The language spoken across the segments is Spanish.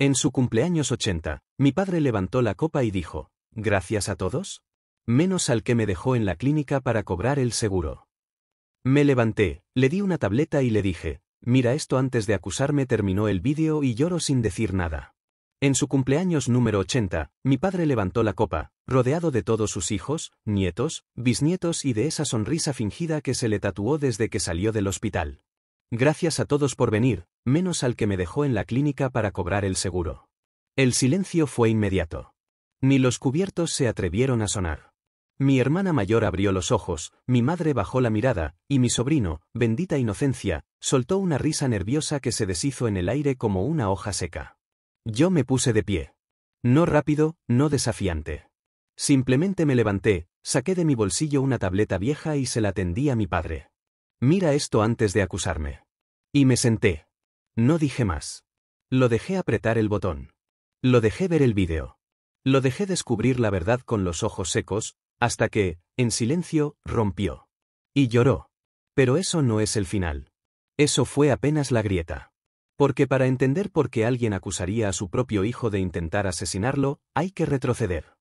En su cumpleaños 80, mi padre levantó la copa y dijo, «¿Gracias a todos? Menos al que me dejó en la clínica para cobrar el seguro». Me levanté, le di una tableta y le dije, «Mira esto». Antes de acusarme terminó el vídeo y lloró sin decir nada. En su cumpleaños número 80, mi padre levantó la copa, rodeado de todos sus hijos, nietos, bisnietos y de esa sonrisa fingida que se le tatuó desde que salió del hospital. «Gracias a todos por venir, menos al que me dejó en la clínica para cobrar el seguro». El silencio fue inmediato. Ni los cubiertos se atrevieron a sonar. Mi hermana mayor abrió los ojos, mi madre bajó la mirada, y mi sobrino, bendita inocencia, soltó una risa nerviosa que se deshizo en el aire como una hoja seca. Yo me puse de pie. No rápido, no desafiante. Simplemente me levanté, saqué de mi bolsillo una tableta vieja y se la tendí a mi padre. «Mira esto antes de acusarme». Y me senté. No dije más. Lo dejé apretar el botón. Lo dejé ver el vídeo. Lo dejé descubrir la verdad con los ojos secos, hasta que, en silencio, rompió. Y lloró. Pero eso no es el final. Eso fue apenas la grieta. Porque para entender por qué alguien acusaría a su propio hijo de intentar asesinarlo, hay que retroceder.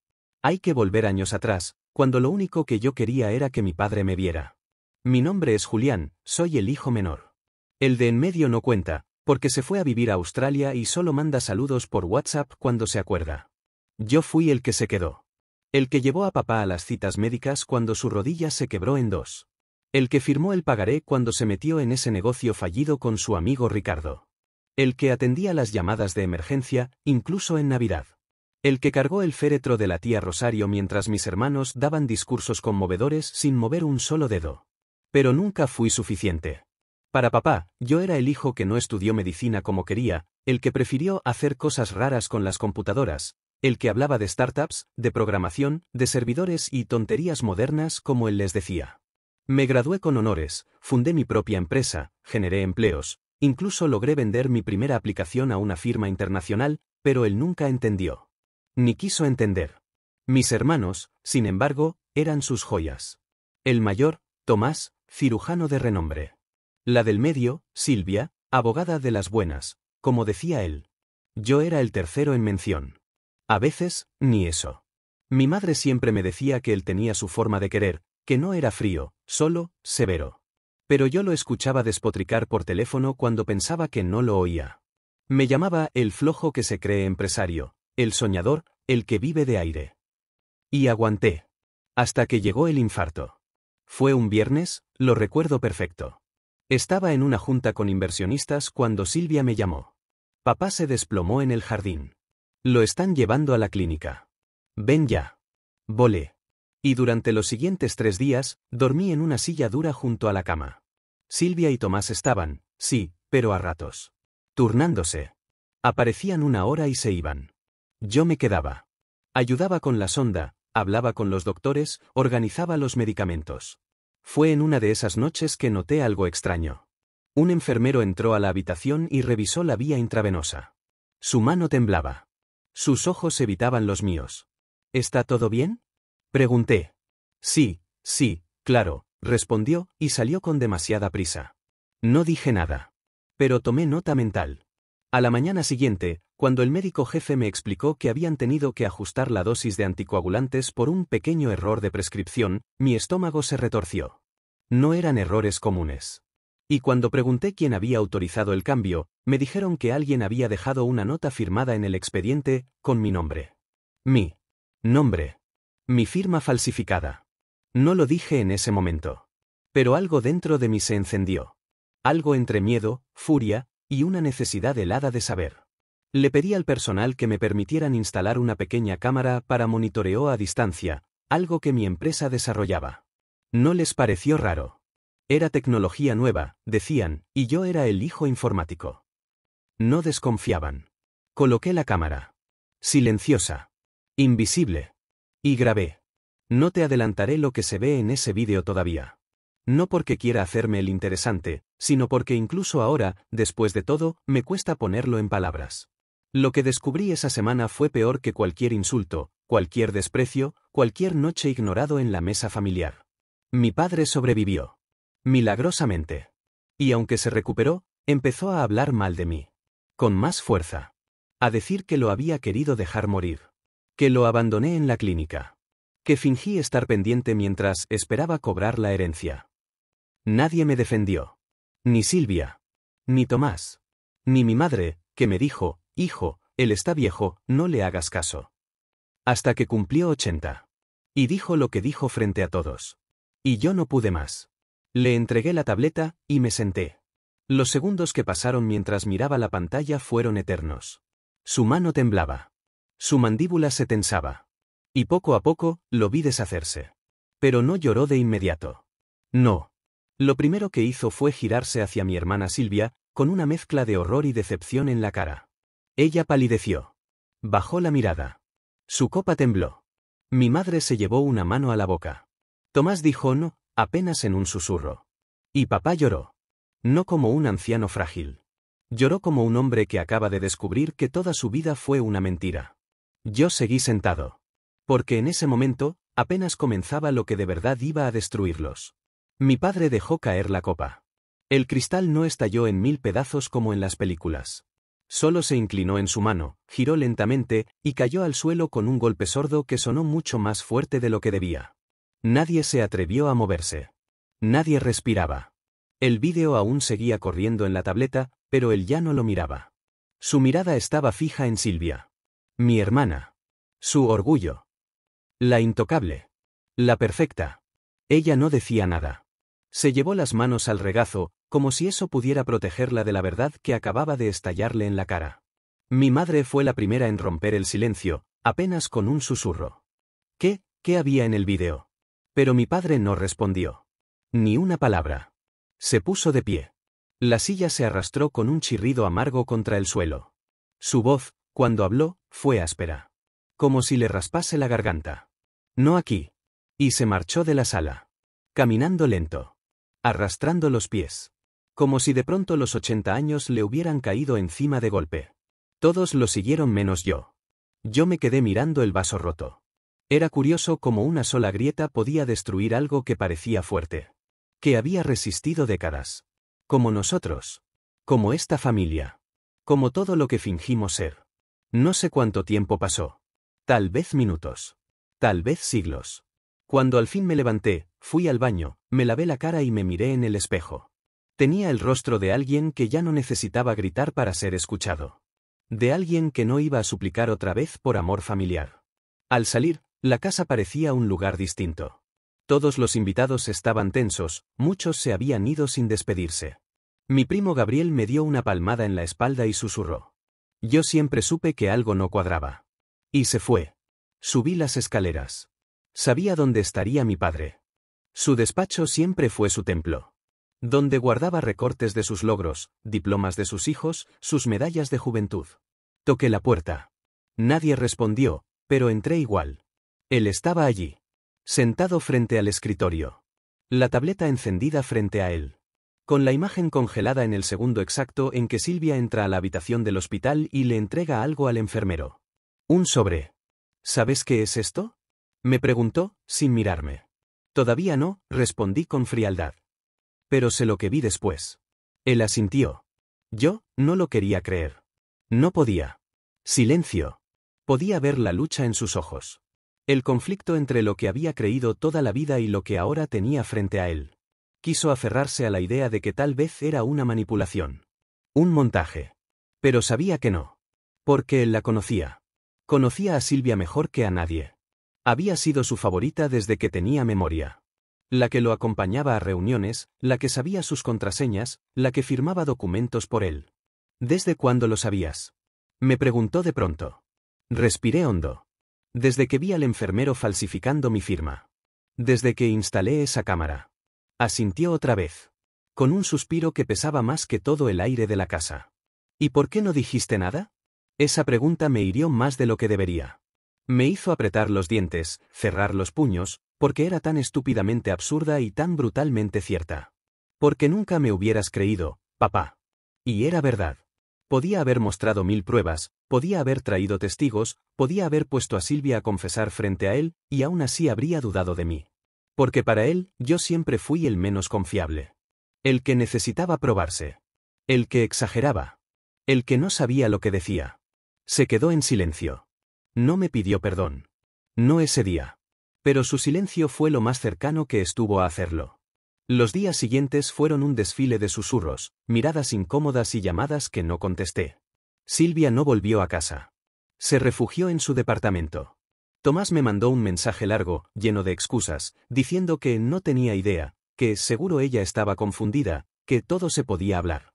Hay que volver años atrás, cuando lo único que yo quería era que mi padre me viera. Mi nombre es Julián, soy el hijo menor. El de en medio no cuenta, porque se fue a vivir a Australia y solo manda saludos por WhatsApp cuando se acuerda. Yo fui el que se quedó. El que llevó a papá a las citas médicas cuando su rodilla se quebró en dos. El que firmó el pagaré cuando se metió en ese negocio fallido con su amigo Ricardo. El que atendía las llamadas de emergencia, incluso en Navidad. El que cargó el féretro de la tía Rosario mientras mis hermanos daban discursos conmovedores sin mover un solo dedo. Pero nunca fui suficiente. Para papá, yo era el hijo que no estudió medicina como quería, el que prefirió hacer cosas raras con las computadoras, el que hablaba de startups, de programación, de servidores y tonterías modernas como él les decía. Me gradué con honores, fundé mi propia empresa, generé empleos, incluso logré vender mi primera aplicación a una firma internacional, pero él nunca entendió. Ni quiso entender. Mis hermanos, sin embargo, eran sus joyas. El mayor, Tomás, cirujano de renombre. La del medio, Silvia, abogada de las buenas, como decía él. Yo era el tercero en mención. A veces, ni eso. Mi madre siempre me decía que él tenía su forma de querer, que no era frío, solo, severo. Pero yo lo escuchaba despotricar por teléfono cuando pensaba que no lo oía. Me llamaba el flojo que se cree empresario, el soñador, el que vive de aire. Y aguanté. Hasta que llegó el infarto. Fue un viernes, lo recuerdo perfecto. Estaba en una junta con inversionistas cuando Silvia me llamó. Papá se desplomó en el jardín. Lo están llevando a la clínica. Ven ya. Volé. Y durante los siguientes 3 días, dormí en una silla dura junto a la cama. Silvia y Tomás estaban, sí, pero a ratos. Turnándose. Aparecían 1 hora y se iban. Yo me quedaba. Ayudaba con la sonda, hablaba con los doctores, organizaba los medicamentos. Fue en una de esas noches que noté algo extraño. Un enfermero entró a la habitación y revisó la vía intravenosa. Su mano temblaba. Sus ojos evitaban los míos. ¿Está todo bien?, pregunté. Sí, claro, respondió, y salió con demasiada prisa. No dije nada. Pero tomé nota mental. A la mañana siguiente, cuando el médico jefe me explicó que habían tenido que ajustar la dosis de anticoagulantes por un pequeño error de prescripción, mi estómago se retorció. No eran errores comunes. Y cuando pregunté quién había autorizado el cambio, me dijeron que alguien había dejado una nota firmada en el expediente, con mi nombre. Mi nombre. Mi firma falsificada. No lo dije en ese momento. Pero algo dentro de mí se encendió. Algo entre miedo, furia, y una necesidad helada de saber. Le pedí al personal que me permitieran instalar una pequeña cámara para monitoreo a distancia, algo que mi empresa desarrollaba. No les pareció raro. Era tecnología nueva, decían, y yo era el hijo informático. No desconfiaban. Coloqué la cámara. Silenciosa. Invisible. Y grabé. No te adelantaré lo que se ve en ese vídeo todavía. No porque quiera hacerme el interesante, sino porque incluso ahora, después de todo, me cuesta ponerlo en palabras. Lo que descubrí esa semana fue peor que cualquier insulto, cualquier desprecio, cualquier noche ignorado en la mesa familiar. Mi padre sobrevivió. Milagrosamente. Y aunque se recuperó, empezó a hablar mal de mí. Con más fuerza. A decir que lo había querido dejar morir. Que lo abandoné en la clínica. Que fingí estar pendiente mientras esperaba cobrar la herencia. Nadie me defendió. Ni Silvia. Ni Tomás. Ni mi madre, que me dijo, hijo, él está viejo, no le hagas caso. Hasta que cumplió 80. Y dijo lo que dijo frente a todos. Y yo no pude más. Le entregué la tableta, y me senté. Los segundos que pasaron mientras miraba la pantalla fueron eternos. Su mano temblaba. Su mandíbula se tensaba. Y poco a poco, lo vi deshacerse. Pero no lloró de inmediato. No. Lo primero que hizo fue girarse hacia mi hermana Silvia, con una mezcla de horror y decepción en la cara. Ella palideció. Bajó la mirada. Su copa tembló. Mi madre se llevó una mano a la boca. Tomás dijo no, apenas en un susurro. Y papá lloró. No como un anciano frágil. Lloró como un hombre que acaba de descubrir que toda su vida fue una mentira. Yo seguí sentado. Porque en ese momento, apenas comenzaba lo que de verdad iba a destruirlos. Mi padre dejó caer la copa. El cristal no estalló en 1000 pedazos como en las películas. Solo se inclinó en su mano, giró lentamente, y cayó al suelo con un golpe sordo que sonó mucho más fuerte de lo que debía. Nadie se atrevió a moverse. Nadie respiraba. El vídeo aún seguía corriendo en la tableta, pero él ya no lo miraba. Su mirada estaba fija en Silvia. Mi hermana. Su orgullo. La intocable. La perfecta. Ella no decía nada. Se llevó las manos al regazo, como si eso pudiera protegerla de la verdad que acababa de estallarle en la cara. Mi madre fue la primera en romper el silencio, apenas con un susurro. ¿Qué había en el vídeo? Pero mi padre no respondió. Ni una palabra. Se puso de pie. La silla se arrastró con un chirrido amargo contra el suelo. Su voz, cuando habló, fue áspera. Como si le raspase la garganta. No aquí. Y se marchó de la sala. Caminando lento. Arrastrando los pies. Como si de pronto los 80 años le hubieran caído encima de golpe. Todos lo siguieron menos yo. Yo me quedé mirando el vaso roto. Era curioso cómo una sola grieta podía destruir algo que parecía fuerte. Que había resistido décadas. Como nosotros. Como esta familia. Como todo lo que fingimos ser. No sé cuánto tiempo pasó. Tal vez minutos. Tal vez siglos. Cuando al fin me levanté, fui al baño, me lavé la cara y me miré en el espejo. Tenía el rostro de alguien que ya no necesitaba gritar para ser escuchado. De alguien que no iba a suplicar otra vez por amor familiar. Al salir, la casa parecía un lugar distinto. Todos los invitados estaban tensos, muchos se habían ido sin despedirse. Mi primo Gabriel me dio una palmada en la espalda y susurró. Yo siempre supe que algo no cuadraba. Y se fue. Subí las escaleras. Sabía dónde estaría mi padre. Su despacho siempre fue su templo. Donde guardaba recortes de sus logros, diplomas de sus hijos, sus medallas de juventud. Toqué la puerta. Nadie respondió, pero entré igual. Él estaba allí. Sentado frente al escritorio. La tableta encendida frente a él. Con la imagen congelada en el segundo exacto en que Silvia entra a la habitación del hospital y le entrega algo al enfermero. Un sobre. ¿Sabes qué es esto? Me preguntó, sin mirarme. Todavía no, respondí con frialdad. Pero sé lo que vi después. Él asintió. Yo, no lo quería creer. No podía. Silencio. Podía ver la lucha en sus ojos. El conflicto entre lo que había creído toda la vida y lo que ahora tenía frente a él. Quiso aferrarse a la idea de que tal vez era una manipulación. Un montaje. Pero sabía que no. Porque él la conocía. Conocía a Silvia mejor que a nadie. Había sido su favorita desde que tenía memoria. La que lo acompañaba a reuniones, la que sabía sus contraseñas, la que firmaba documentos por él. ¿Desde cuándo lo sabías? Me preguntó de pronto. Respiré hondo. Desde que vi al enfermero falsificando mi firma. Desde que instalé esa cámara. Asintió otra vez. Con un suspiro que pesaba más que todo el aire de la casa. ¿Y por qué no dijiste nada? Esa pregunta me hirió más de lo que debería. Me hizo apretar los dientes, cerrar los puños, porque era tan estúpidamente absurda y tan brutalmente cierta. Porque nunca me hubieras creído, papá. Y era verdad. Podía haber mostrado 1000 pruebas, podía haber traído testigos, podía haber puesto a Silvia a confesar frente a él, y aún así habría dudado de mí. Porque para él, yo siempre fui el menos confiable. El que necesitaba probarse. El que exageraba. El que no sabía lo que decía. Se quedó en silencio. No me pidió perdón. No ese día. Pero su silencio fue lo más cercano que estuvo a hacerlo. Los días siguientes fueron un desfile de susurros, miradas incómodas y llamadas que no contesté. Silvia no volvió a casa. Se refugió en su departamento. Tomás me mandó un mensaje largo, lleno de excusas, diciendo que no tenía idea, que seguro ella estaba confundida, que todo se podía hablar.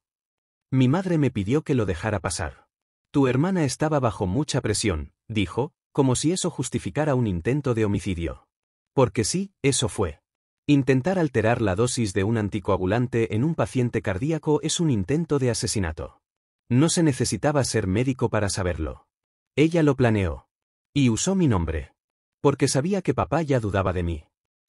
Mi madre me pidió que lo dejara pasar. Tu hermana estaba bajo mucha presión, dijo, como si eso justificara un intento de homicidio. Porque sí, eso fue. Intentar alterar la dosis de un anticoagulante en un paciente cardíaco es un intento de asesinato. No se necesitaba ser médico para saberlo. Ella lo planeó. Y usó mi nombre. Porque sabía que papá ya dudaba de mí.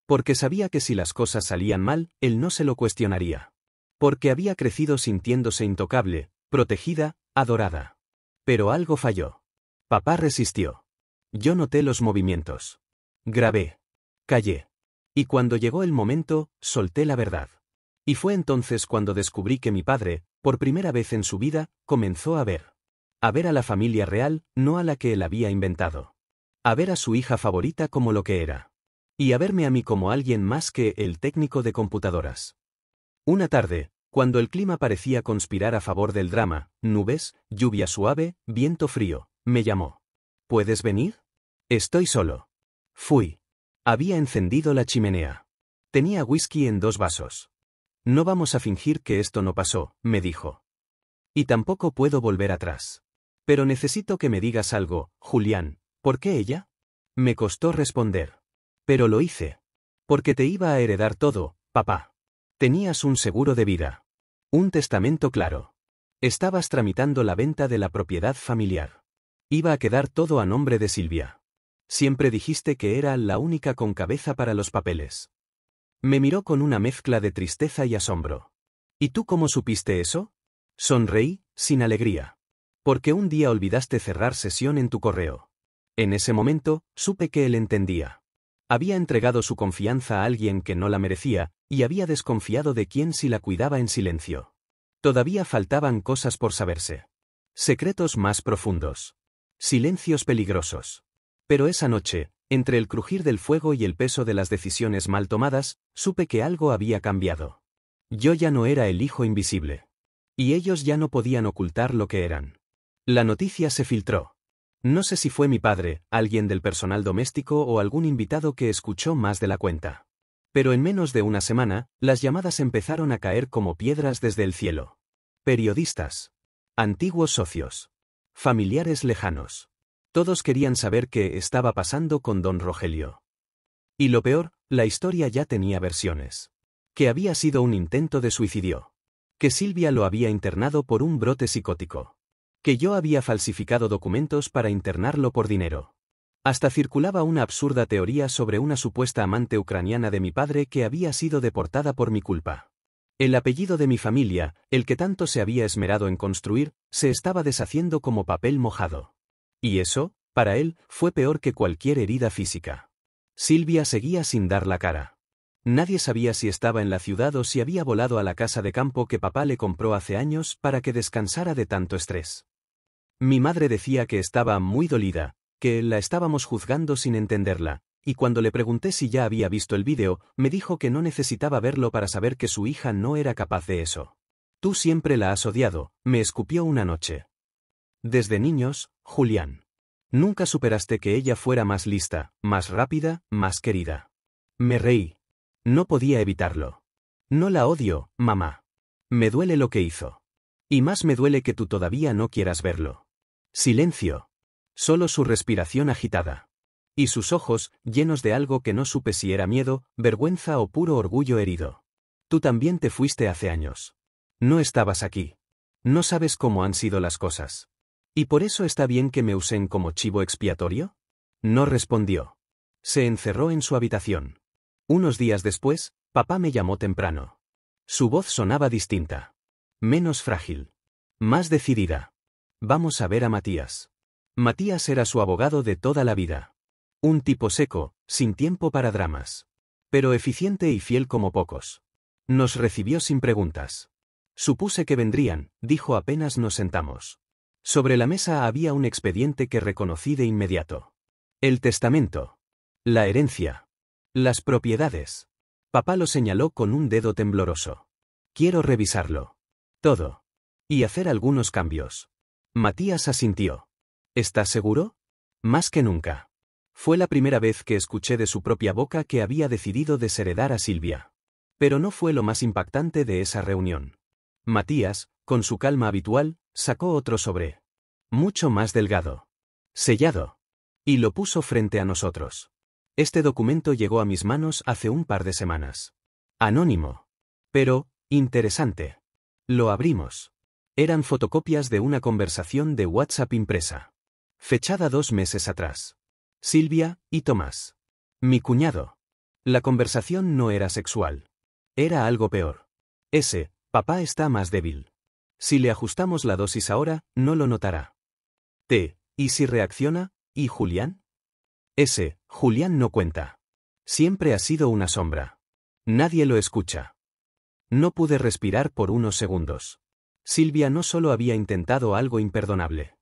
Porque sabía que si las cosas salían mal, él no se lo cuestionaría. Porque había crecido sintiéndose intocable, protegida, adorada. Pero algo falló. Papá resistió. Yo noté los movimientos. Grabé. Callé. Y cuando llegó el momento, solté la verdad. Y fue entonces cuando descubrí que mi padre, por primera vez en su vida, comenzó a ver. A ver a la familia real, no a la que él había inventado. A ver a su hija favorita como lo que era. Y a verme a mí como alguien más que el técnico de computadoras. Una tarde, cuando el clima parecía conspirar a favor del drama, nubes, lluvia suave, viento frío, me llamó. ¿Puedes venir? Estoy solo. Fui. Había encendido la chimenea. Tenía whisky en 2 vasos. No vamos a fingir que esto no pasó, me dijo. Y tampoco puedo volver atrás. Pero necesito que me digas algo, Julián, ¿por qué ella? Me costó responder. Pero lo hice. Porque te iba a heredar todo, papá. Tenías un seguro de vida. Un testamento claro. Estabas tramitando la venta de la propiedad familiar. Iba a quedar todo a nombre de Silvia. Siempre dijiste que era la única con cabeza para los papeles. Me miró con una mezcla de tristeza y asombro. ¿Y tú cómo supiste eso? Sonreí, sin alegría. Porque un día olvidaste cerrar sesión en tu correo. En ese momento, supe que él entendía. Había entregado su confianza a alguien que no la merecía, y había desconfiado de quien si la cuidaba en silencio. Todavía faltaban cosas por saberse. Secretos más profundos. Silencios peligrosos. Pero esa noche, entre el crujir del fuego y el peso de las decisiones mal tomadas, supe que algo había cambiado. Yo ya no era el hijo invisible. Y ellos ya no podían ocultar lo que eran. La noticia se filtró. No sé si fue mi padre, alguien del personal doméstico o algún invitado que escuchó más de la cuenta. Pero en menos de una semana, las llamadas empezaron a caer como piedras desde el cielo. Periodistas. Antiguos socios. Familiares lejanos. Todos querían saber qué estaba pasando con don Rogelio. Y lo peor, la historia ya tenía versiones. Que había sido un intento de suicidio. Que Silvia lo había internado por un brote psicótico. Que yo había falsificado documentos para internarlo por dinero. Hasta circulaba una absurda teoría sobre una supuesta amante ucraniana de mi padre que había sido deportada por mi culpa. El apellido de mi familia, el que tanto se había esmerado en construir, se estaba deshaciendo como papel mojado. Y eso, para él, fue peor que cualquier herida física. Silvia seguía sin dar la cara. Nadie sabía si estaba en la ciudad o si había volado a la casa de campo que papá le compró hace años para que descansara de tanto estrés. Mi madre decía que estaba muy dolida, que la estábamos juzgando sin entenderla, y cuando le pregunté si ya había visto el vídeo, me dijo que no necesitaba verlo para saber que su hija no era capaz de eso. Tú siempre la has odiado, me escupió una noche. Desde niños, Julián. Nunca superaste que ella fuera más lista, más rápida, más querida. Me reí. No podía evitarlo. No la odio, mamá. Me duele lo que hizo. Y más me duele que tú todavía no quieras verlo. Silencio. Solo su respiración agitada. Y sus ojos, llenos de algo que no supe si era miedo, vergüenza o puro orgullo herido. Tú también te fuiste hace años. No estabas aquí. No sabes cómo han sido las cosas. ¿Y por eso está bien que me usen como chivo expiatorio? No respondió. Se encerró en su habitación. Unos días después, papá me llamó temprano. Su voz sonaba distinta. Menos frágil. Más decidida. Vamos a ver a Matías. Matías era su abogado de toda la vida. Un tipo seco, sin tiempo para dramas. Pero eficiente y fiel como pocos. Nos recibió sin preguntas. Supuse que vendrían, dijo apenas nos sentamos. Sobre la mesa había un expediente que reconocí de inmediato. El testamento. La herencia. Las propiedades. Papá lo señaló con un dedo tembloroso. Quiero revisarlo. Todo. Y hacer algunos cambios. Matías asintió. ¿Estás seguro? Más que nunca. Fue la primera vez que escuché de su propia boca que había decidido desheredar a Silvia. Pero no fue lo más impactante de esa reunión. Matías, con su calma habitual, sacó otro sobre. Mucho más delgado. Sellado. Y lo puso frente a nosotros. Este documento llegó a mis manos hace un par de semanas. Anónimo. Pero, interesante. Lo abrimos. Eran fotocopias de una conversación de WhatsApp impresa. Fechada 2 meses atrás. Silvia y Tomás. Mi cuñado. La conversación no era sexual. Era algo peor. Papá está más débil. Si le ajustamos la dosis ahora, no lo notará. ¿Y si reacciona? ¿Y Julián? Julián no cuenta. Siempre ha sido una sombra. Nadie lo escucha. No pude respirar por unos segundos. Silvia no solo había intentado algo imperdonable.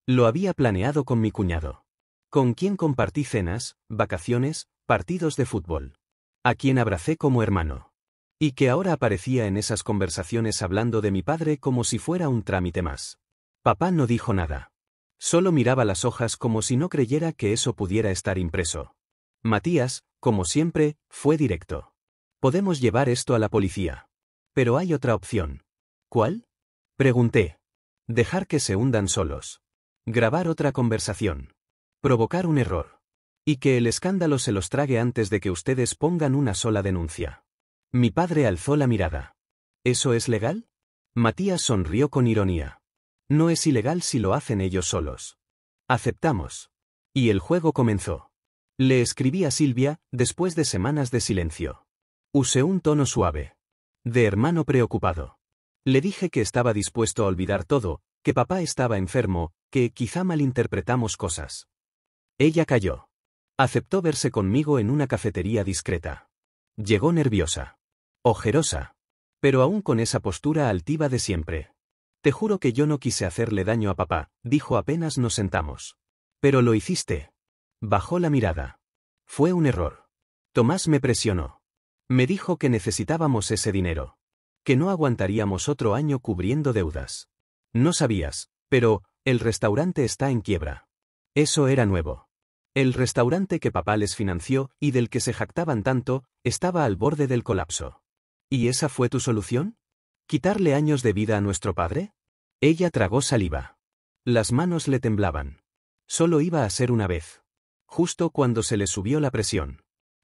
Lo había planeado con mi cuñado. Con quien compartí cenas, vacaciones, partidos de fútbol. A quien abracé como hermano. Y que ahora aparecía en esas conversaciones hablando de mi padre como si fuera un trámite más. Papá no dijo nada. Solo miraba las hojas como si no creyera que eso pudiera estar impreso. Matías, como siempre, fue directo. Podemos llevar esto a la policía. Pero hay otra opción. ¿Cuál? Pregunté. Dejar que se hundan solos. Grabar otra conversación. Provocar un error. Y que el escándalo se los trague antes de que ustedes pongan una sola denuncia. Mi padre alzó la mirada. ¿Eso es legal? Matías sonrió con ironía. No es ilegal si lo hacen ellos solos. Aceptamos. Y el juego comenzó. Le escribí a Silvia, después de semanas de silencio. Usé un tono suave. De hermano preocupado. Le dije que estaba dispuesto a olvidar todo, que papá estaba enfermo, que quizá malinterpretamos cosas. Ella calló. Aceptó verse conmigo en una cafetería discreta. Llegó nerviosa. Ojerosa. Pero aún con esa postura altiva de siempre. Te juro que yo no quise hacerle daño a papá, dijo apenas nos sentamos. Pero lo hiciste. Bajó la mirada. Fue un error. Tomás me presionó. Me dijo que necesitábamos ese dinero. Que no aguantaríamos otro año cubriendo deudas. No sabías, pero, el restaurante está en quiebra. Eso era nuevo. El restaurante que papá les financió y del que se jactaban tanto, estaba al borde del colapso. ¿Y esa fue tu solución? ¿Quitarle años de vida a nuestro padre? Ella tragó saliva. Las manos le temblaban. Solo iba a ser una vez. Justo cuando se le subió la presión.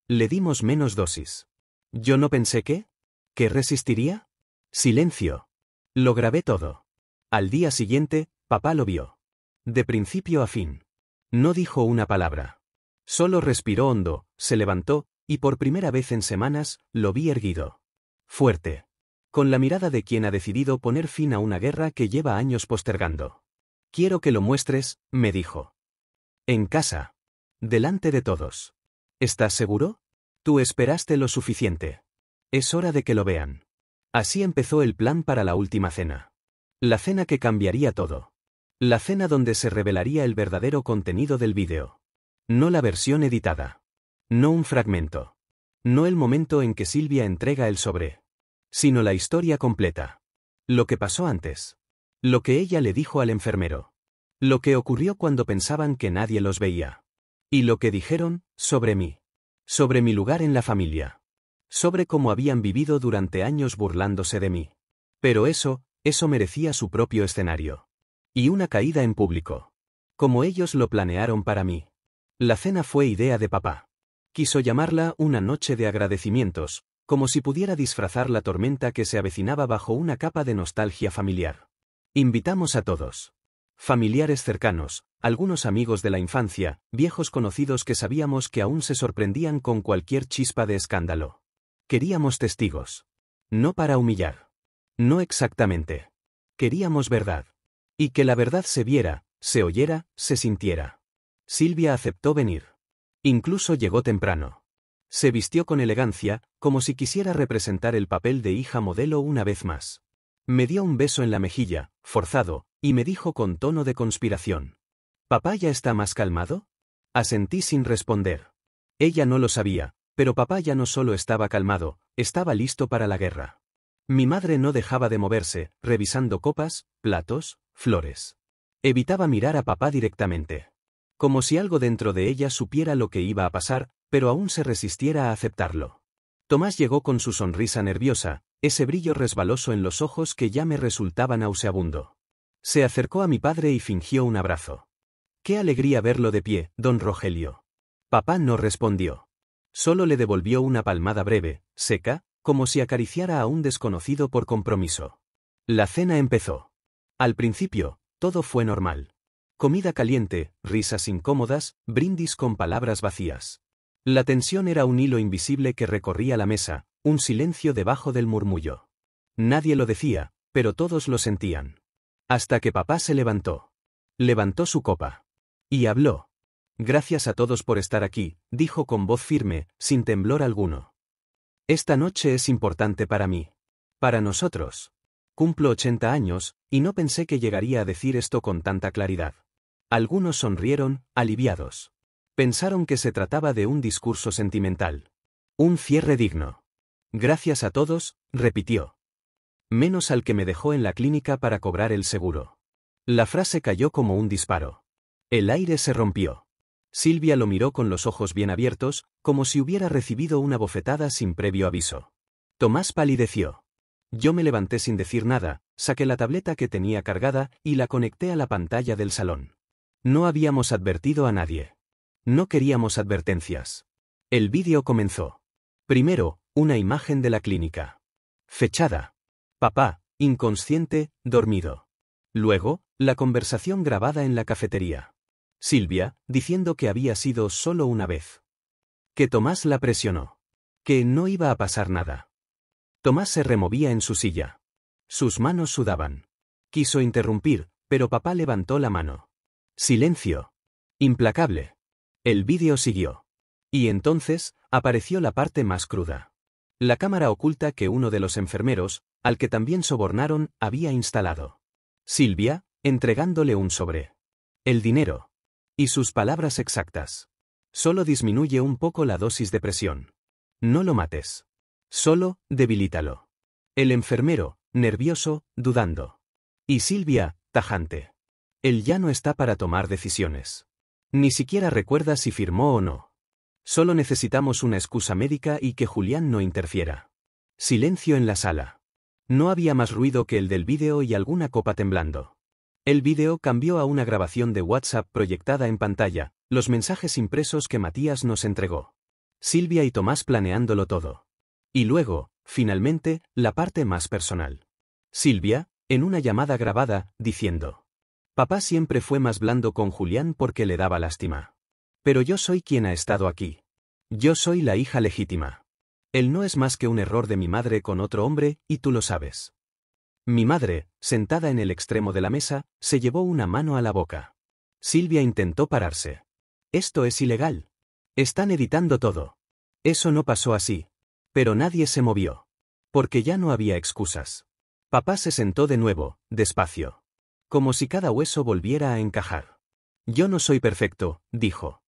Le dimos menos dosis. Yo no pensé ¿que resistiría? Silencio. Lo grabé todo. Al día siguiente, papá lo vio. De principio a fin. No dijo una palabra. Solo respiró hondo, se levantó, y por primera vez en semanas, lo vi erguido. Fuerte. Con la mirada de quien ha decidido poner fin a una guerra que lleva años postergando. Quiero que lo muestres, me dijo. En casa. Delante de todos. ¿Estás seguro? Tú esperaste lo suficiente. Es hora de que lo vean. Así empezó el plan para la última cena. La cena que cambiaría todo. La cena donde se revelaría el verdadero contenido del vídeo. No la versión editada. No un fragmento. No el momento en que Silvia entrega el sobre. Sino la historia completa. Lo que pasó antes. Lo que ella le dijo al enfermero. Lo que ocurrió cuando pensaban que nadie los veía. Y lo que dijeron, sobre mí. Sobre mi lugar en la familia. Sobre cómo habían vivido durante años burlándose de mí. Pero eso merecía su propio escenario. Y una caída en público. Como ellos lo planearon para mí. La cena fue idea de papá. Quiso llamarla una noche de agradecimientos, como si pudiera disfrazar la tormenta que se avecinaba bajo una capa de nostalgia familiar. Invitamos a todos. Familiares cercanos, algunos amigos de la infancia, viejos conocidos que sabíamos que aún se sorprendían con cualquier chispa de escándalo. Queríamos testigos. No para humillar. No exactamente. Queríamos verdad. Y que la verdad se viera, se oyera, se sintiera. Silvia aceptó venir. Incluso llegó temprano. Se vistió con elegancia, como si quisiera representar el papel de hija modelo una vez más. Me dio un beso en la mejilla, forzado, y me dijo con tono de conspiración: ¿Papá ya está más calmado? Asentí sin responder. Ella no lo sabía, pero papá ya no solo estaba calmado, estaba listo para la guerra. Mi madre no dejaba de moverse, revisando copas, platos, flores. Evitaba mirar a papá directamente. Como si algo dentro de ella supiera lo que iba a pasar, pero aún se resistiera a aceptarlo. Tomás llegó con su sonrisa nerviosa, ese brillo resbaloso en los ojos que ya me resultaba nauseabundo. Se acercó a mi padre y fingió un abrazo. ¡Qué alegría verlo de pie, don Rogelio! Papá no respondió. Solo le devolvió una palmada breve, seca, como si acariciara a un desconocido por compromiso. La cena empezó. Al principio, todo fue normal. Comida caliente, risas incómodas, brindis con palabras vacías. La tensión era un hilo invisible que recorría la mesa, un silencio debajo del murmullo. Nadie lo decía, pero todos lo sentían. Hasta que papá se levantó. Levantó su copa. Y habló. Gracias a todos por estar aquí, dijo con voz firme, sin temblor alguno. Esta noche es importante para mí. Para nosotros. Cumplo 80 años, y no pensé que llegaría a decir esto con tanta claridad. Algunos sonrieron, aliviados. Pensaron que se trataba de un discurso sentimental. Un cierre digno. Gracias a todos, repitió. Menos al que me dejó en la clínica para cobrar el seguro. La frase cayó como un disparo. El aire se rompió. Silvia lo miró con los ojos bien abiertos, como si hubiera recibido una bofetada sin previo aviso. Tomás palideció. Yo me levanté sin decir nada, saqué la tableta que tenía cargada y la conecté a la pantalla del salón. No habíamos advertido a nadie. No queríamos advertencias. El vídeo comenzó. Primero, una imagen de la clínica. Fechada. Papá, inconsciente, dormido. Luego, la conversación grabada en la cafetería. Silvia, diciendo que había sido solo una vez. Que Tomás la presionó. Que no iba a pasar nada. Tomás se removía en su silla. Sus manos sudaban. Quiso interrumpir, pero papá levantó la mano. Silencio. Implacable. El vídeo siguió. Y entonces, apareció la parte más cruda. La cámara oculta que uno de los enfermeros, al que también sobornaron, había instalado. Silvia, entregándole un sobre. El dinero. Y sus palabras exactas. Solo disminuye un poco la dosis de presión. No lo mates. Solo, debilítalo. El enfermero, nervioso, dudando. Y Silvia, tajante. Él ya no está para tomar decisiones. Ni siquiera recuerda si firmó o no. Solo necesitamos una excusa médica y que Julián no interfiera. Silencio en la sala. No había más ruido que el del vídeo y alguna copa temblando. El vídeo cambió a una grabación de WhatsApp proyectada en pantalla, los mensajes impresos que Matías nos entregó. Silvia y Tomás planeándolo todo. Y luego, finalmente, la parte más personal. Silvia, en una llamada grabada, diciendo: Papá siempre fue más blando con Julián porque le daba lástima. Pero yo soy quien ha estado aquí. Yo soy la hija legítima. Él no es más que un error de mi madre con otro hombre, y tú lo sabes. Mi madre, sentada en el extremo de la mesa, se llevó una mano a la boca. Silvia intentó pararse. Esto es ilegal. Están editando todo. Eso no pasó así. Pero nadie se movió. Porque ya no había excusas. Papá se sentó de nuevo, despacio. Como si cada hueso volviera a encajar. Yo no soy perfecto, dijo.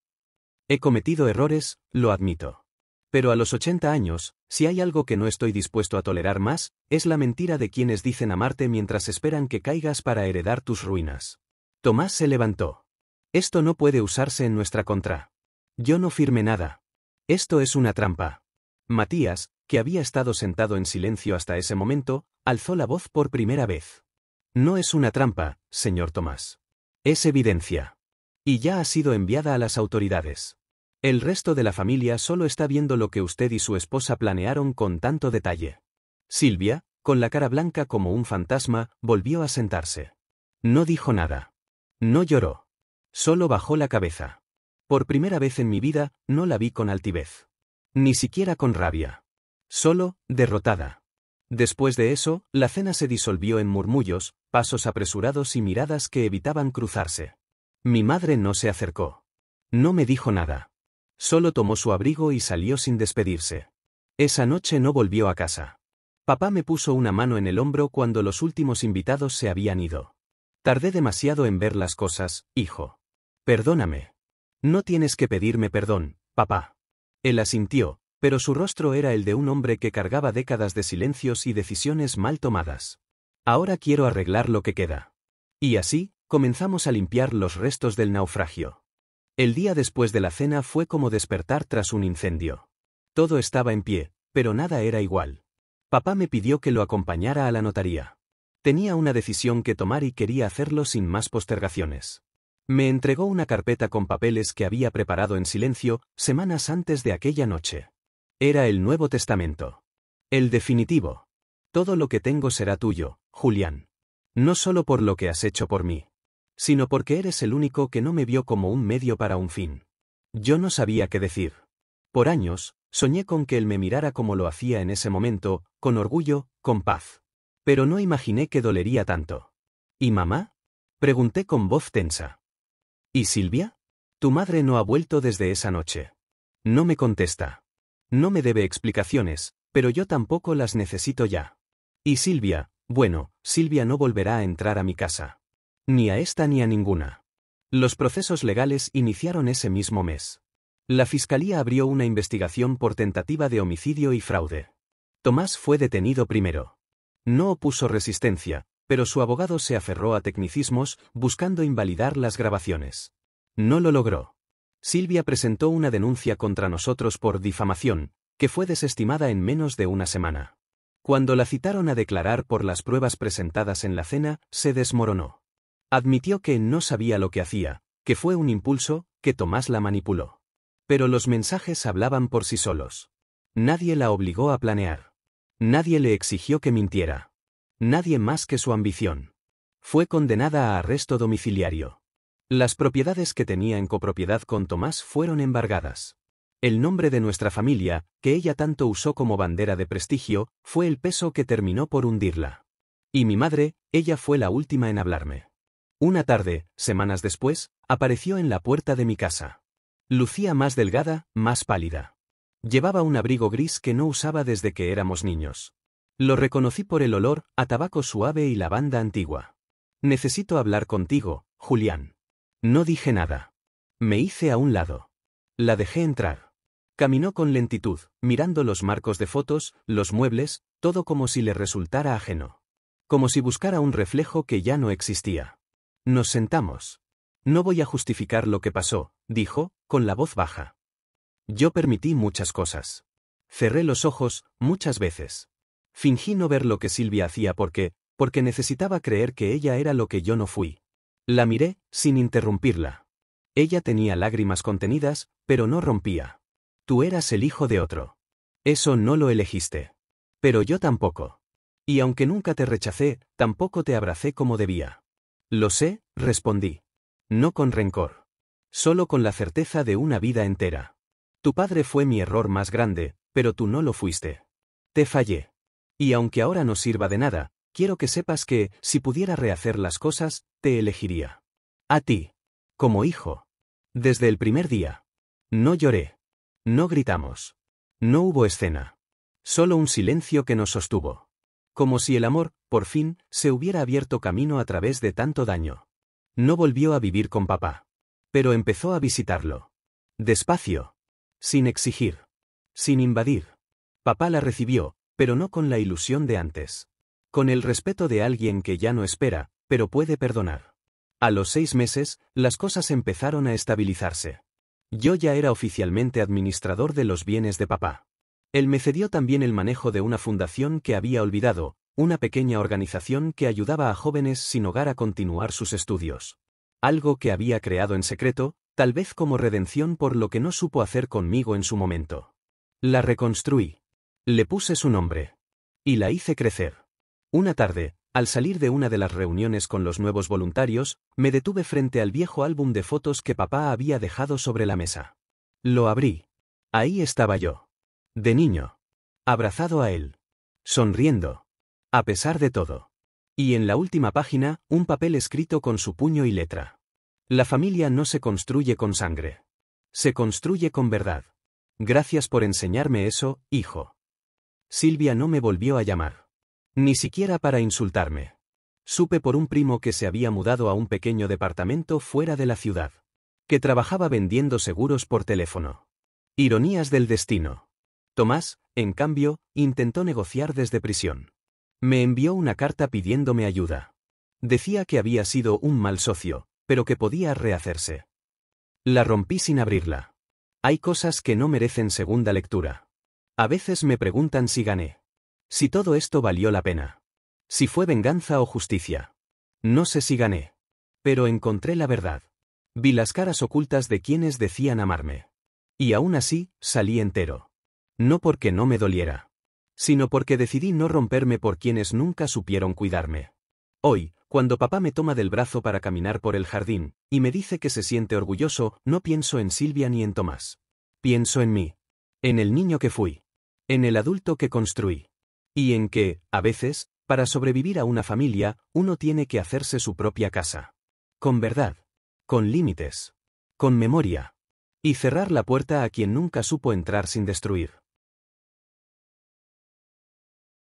He cometido errores, lo admito. Pero a los 80 años, si hay algo que no estoy dispuesto a tolerar más, es la mentira de quienes dicen amarte mientras esperan que caigas para heredar tus ruinas. Tomás se levantó. Esto no puede usarse en nuestra contra. Yo no firmé nada. Esto es una trampa. Matías, que había estado sentado en silencio hasta ese momento, alzó la voz por primera vez. No es una trampa, señor Tomás. Es evidencia. Y ya ha sido enviada a las autoridades. El resto de la familia solo está viendo lo que usted y su esposa planearon con tanto detalle. Silvia, con la cara blanca como un fantasma, volvió a sentarse. No dijo nada. No lloró. Solo bajó la cabeza. Por primera vez en mi vida, no la vi con altivez. Ni siquiera con rabia. Solo, derrotada. Después de eso, la cena se disolvió en murmullos, pasos apresurados y miradas que evitaban cruzarse. Mi madre no se acercó. No me dijo nada. Solo tomó su abrigo y salió sin despedirse. Esa noche no volvió a casa. Papá me puso una mano en el hombro cuando los últimos invitados se habían ido. Tardé demasiado en ver las cosas, hijo. Perdóname. No tienes que pedirme perdón, papá. Él asintió, pero su rostro era el de un hombre que cargaba décadas de silencios y decisiones mal tomadas. Ahora quiero arreglar lo que queda. Y así, comenzamos a limpiar los restos del naufragio. El día después de la cena fue como despertar tras un incendio. Todo estaba en pie, pero nada era igual. Papá me pidió que lo acompañara a la notaría. Tenía una decisión que tomar y quería hacerlo sin más postergaciones. Me entregó una carpeta con papeles que había preparado en silencio, semanas antes de aquella noche. Era el Nuevo Testamento. El definitivo. Todo lo que tengo será tuyo, Julián. No solo por lo que has hecho por mí, sino porque eres el único que no me vio como un medio para un fin. Yo no sabía qué decir. Por años, soñé con que él me mirara como lo hacía en ese momento, con orgullo, con paz. Pero no imaginé que dolería tanto. ¿Y mamá? Pregunté con voz tensa. ¿Y Silvia? Tu madre no ha vuelto desde esa noche. No me contesta. No me debe explicaciones, pero yo tampoco las necesito ya. Y Silvia, bueno, Silvia no volverá a entrar a mi casa. Ni a esta ni a ninguna. Los procesos legales iniciaron ese mismo mes. La fiscalía abrió una investigación por tentativa de homicidio y fraude. Tomás fue detenido primero. No opuso resistencia, pero su abogado se aferró a tecnicismos, buscando invalidar las grabaciones. No lo logró. Silvia presentó una denuncia contra nosotros por difamación, que fue desestimada en menos de una semana. Cuando la citaron a declarar por las pruebas presentadas en la cena, se desmoronó. Admitió que no sabía lo que hacía, que fue un impulso, que Tomás la manipuló. Pero los mensajes hablaban por sí solos. Nadie la obligó a planear. Nadie le exigió que mintiera. Nadie más que su ambición. Fue condenada a arresto domiciliario. Las propiedades que tenía en copropiedad con Tomás fueron embargadas. El nombre de nuestra familia, que ella tanto usó como bandera de prestigio, fue el peso que terminó por hundirla. Y mi madre, ella fue la última en hablarme. Una tarde, semanas después, apareció en la puerta de mi casa. Lucía más delgada, más pálida. Llevaba un abrigo gris que no usaba desde que éramos niños. Lo reconocí por el olor a tabaco suave y lavanda antigua. Necesito hablar contigo, Julián. No dije nada. Me hice a un lado. La dejé entrar. Caminó con lentitud, mirando los marcos de fotos, los muebles, todo como si le resultara ajeno. Como si buscara un reflejo que ya no existía. Nos sentamos. No voy a justificar lo que pasó, dijo, con la voz baja. Yo permití muchas cosas. Cerré los ojos, muchas veces. Fingí no ver lo que Silvia hacía porque necesitaba creer que ella era lo que yo no fui. La miré, sin interrumpirla. Ella tenía lágrimas contenidas, pero no rompía. Tú eras el hijo de otro. Eso no lo elegiste. Pero yo tampoco. Y aunque nunca te rechacé, tampoco te abracé como debía. Lo sé, respondí. No con rencor. Solo con la certeza de una vida entera. Tu padre fue mi error más grande, pero tú no lo fuiste. Te fallé. Y aunque ahora no sirva de nada, quiero que sepas que, si pudiera rehacer las cosas, te elegiría. A ti. Como hijo. Desde el primer día. No lloré. No gritamos. No hubo escena. Solo un silencio que nos sostuvo. Como si el amor, por fin, se hubiera abierto camino a través de tanto daño. No volvió a vivir con papá. Pero empezó a visitarlo. Despacio. Sin exigir. Sin invadir. Papá la recibió, pero no con la ilusión de antes. Con el respeto de alguien que ya no espera, pero puede perdonar. A los 6 meses, las cosas empezaron a estabilizarse. Yo ya era oficialmente administrador de los bienes de papá. Él me cedió también el manejo de una fundación que había olvidado, una pequeña organización que ayudaba a jóvenes sin hogar a continuar sus estudios. Algo que había creado en secreto, tal vez como redención por lo que no supo hacer conmigo en su momento. La reconstruí. Le puse su nombre. Y la hice crecer. Una tarde, al salir de una de las reuniones con los nuevos voluntarios, me detuve frente al viejo álbum de fotos que papá había dejado sobre la mesa. Lo abrí. Ahí estaba yo. De niño. Abrazado a él. Sonriendo. A pesar de todo. Y en la última página, un papel escrito con su puño y letra. La familia no se construye con sangre. Se construye con verdad. Gracias por enseñarme eso, hijo. Silvia no me volvió a llamar. Ni siquiera para insultarme. Supe por un primo que se había mudado a un pequeño departamento fuera de la ciudad. Que trabajaba vendiendo seguros por teléfono. Ironías del destino. Tomás, en cambio, intentó negociar desde prisión. Me envió una carta pidiéndome ayuda. Decía que había sido un mal socio, pero que podía rehacerse. La rompí sin abrirla. Hay cosas que no merecen segunda lectura. A veces me preguntan si gané. Si todo esto valió la pena. Si fue venganza o justicia. No sé si gané. Pero encontré la verdad. Vi las caras ocultas de quienes decían amarme. Y aún así, salí entero. No porque no me doliera. Sino porque decidí no romperme por quienes nunca supieron cuidarme. Hoy, cuando papá me toma del brazo para caminar por el jardín, y me dice que se siente orgulloso, no pienso en Silvia ni en Tomás. Pienso en mí. En el niño que fui. En el adulto que construí. Y en que, a veces, para sobrevivir a una familia, uno tiene que hacerse su propia casa. Con verdad. Con límites. Con memoria. Y cerrar la puerta a quien nunca supo entrar sin destruir.